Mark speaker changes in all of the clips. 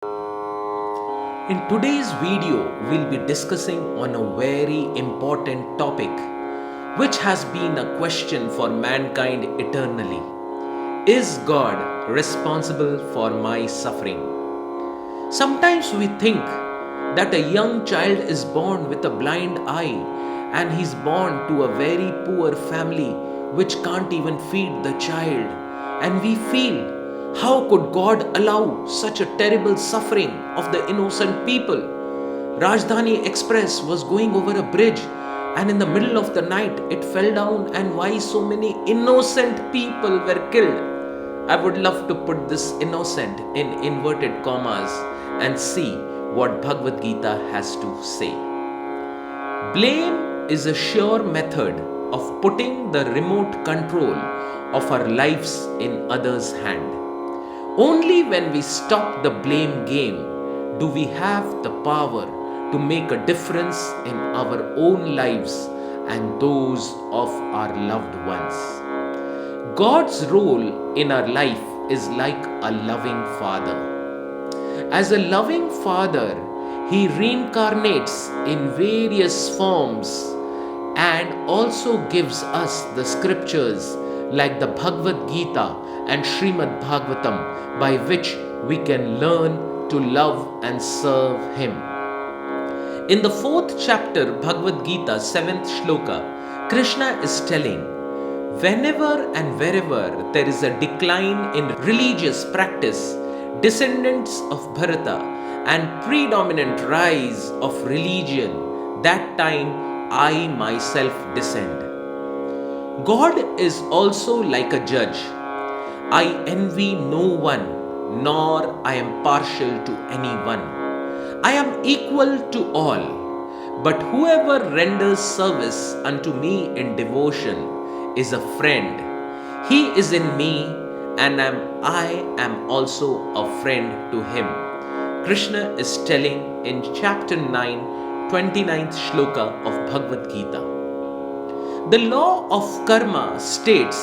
Speaker 1: In today's video, we'll be discussing on a very important topic which has been a question for mankind eternally. Is God responsible for my suffering? Sometimes we think that a young child is born with a blind eye and he's born to a very poor family which can't even feed the child, and we feel, how could God allow such a terrible suffering of the innocent people? Rajdhani Express was going over a bridge and in the middle of the night it fell down, and why so many innocent people were killed? I would love to put this innocent in inverted commas and see what Bhagavad Gita has to say. Blame is a sure method of putting the remote control of our lives in others' hand. Only when we stop the blame game do we have the power to make a difference in our own lives and those of our loved ones. God's role in our life is like a loving father. As a loving father, He reincarnates in various forms and also gives us the scriptures like the Bhagavad Gita and Srimad Bhagavatam, by which we can learn to love and serve Him. In the 4th chapter, Bhagavad Gita, 7th shloka, Krishna is telling, whenever and wherever there is a decline in religious practice, descendants of Bharata, and predominant rise of religion, that time I myself descend. God is also like a judge. I envy no one, nor I am partial to anyone. I am equal to all. But whoever renders service unto me in devotion is a friend. He is in me, and I am also a friend to him. Krishna is telling in chapter 9, 29th shloka of Bhagavad Gita. The law of karma states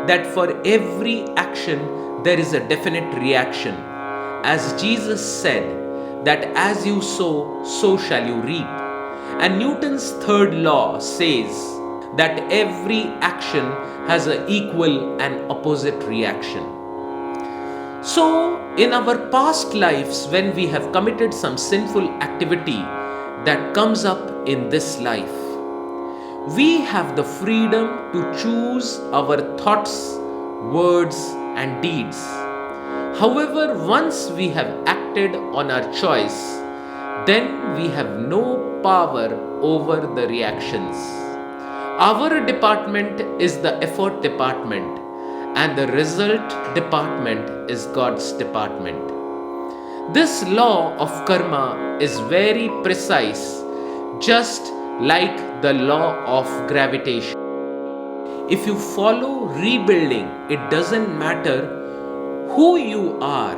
Speaker 1: that for every action there is a definite reaction. As Jesus said that as you sow, so shall you reap. And Newton's third law says that every action has an equal and opposite reaction. So, in our past lives, when we have committed some sinful activity that comes up in this life, we have the freedom to choose our thoughts, words, and deeds. However, once we have acted on our choice, then we have no power over the reactions. Our department is the effort department, and the result department is God's department. This law of karma is very precise, just like the law of gravitation. If you follow rebuilding, it doesn't matter who you are,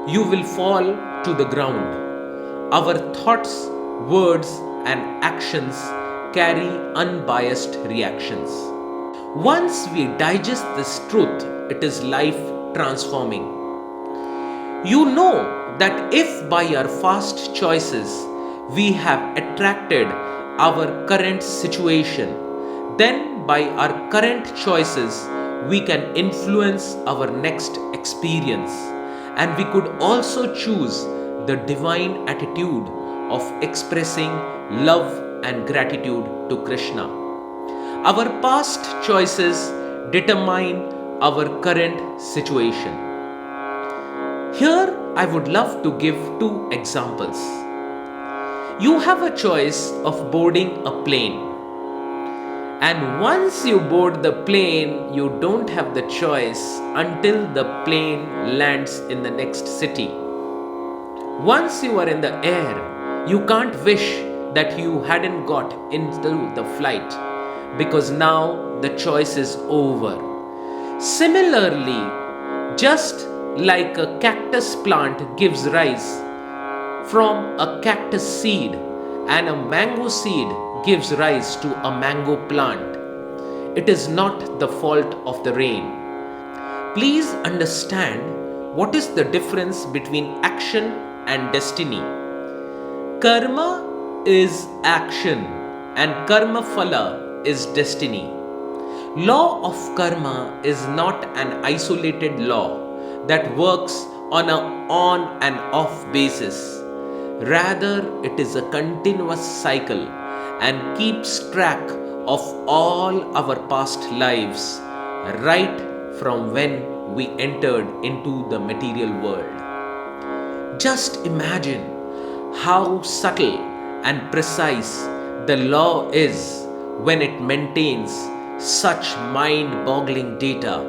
Speaker 1: you will fall to the ground. Our thoughts, words, and actions carry unbiased reactions. Once we digest this truth, it is life transforming. You know that if by our past choices we have attracted our current situation, then by our current choices we can influence our next experience, and we could also choose the divine attitude of expressing love and gratitude to Krishna. Our past choices determine our current situation. Here I would love to give 2 examples. You have a choice of boarding a plane, and once you board the plane, you don't have the choice until the plane lands in the next city. Once you are in the air, you can't wish that you hadn't got into the flight, because now the choice is over. Similarly, just like a cactus plant gives rise from a cactus seed, and a mango seed gives rise to a mango plant, it is not the fault of the rain. Please understand what is the difference between action and destiny. Karma is action and karma phala is destiny. Law of karma is not an isolated law that works on a on and off basis. Rather, it is a continuous cycle and keeps track of all our past lives right from when we entered into the material world. Just imagine how subtle and precise the law is when it maintains such mind boggling data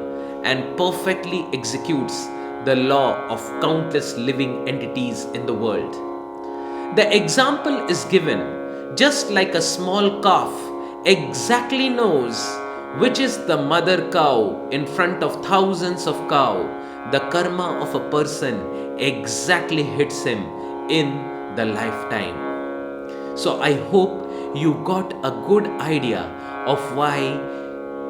Speaker 1: and perfectly executes the law of countless living entities in the world. The example is given just like a small calf exactly knows which is the mother cow in front of thousands of cows. The karma of a person exactly hits him in the lifetime. So I hope you got a good idea of why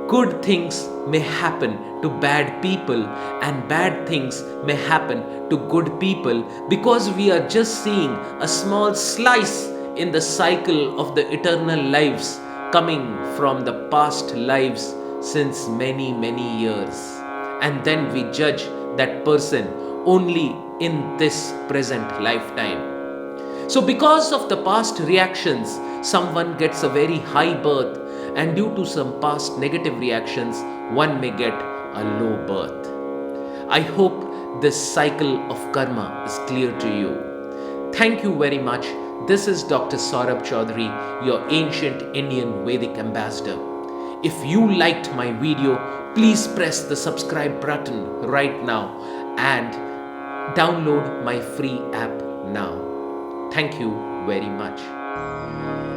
Speaker 1: good things may happen to bad people and bad things may happen to good people, because we are just seeing a small slice in the cycle of the eternal lives coming from the past lives since many years, and then we judge that person only in this present lifetime. So, because of the past reactions, someone gets a very high birth, and due to some past negative reactions, one may get a low birth. I hope this cycle of karma is clear to you. Thank you very much. This is Dr. Saurabh Chaudhuri, your ancient Indian Vedic ambassador. If you liked my video, please press the subscribe button right now and download my free app now. Thank you very much.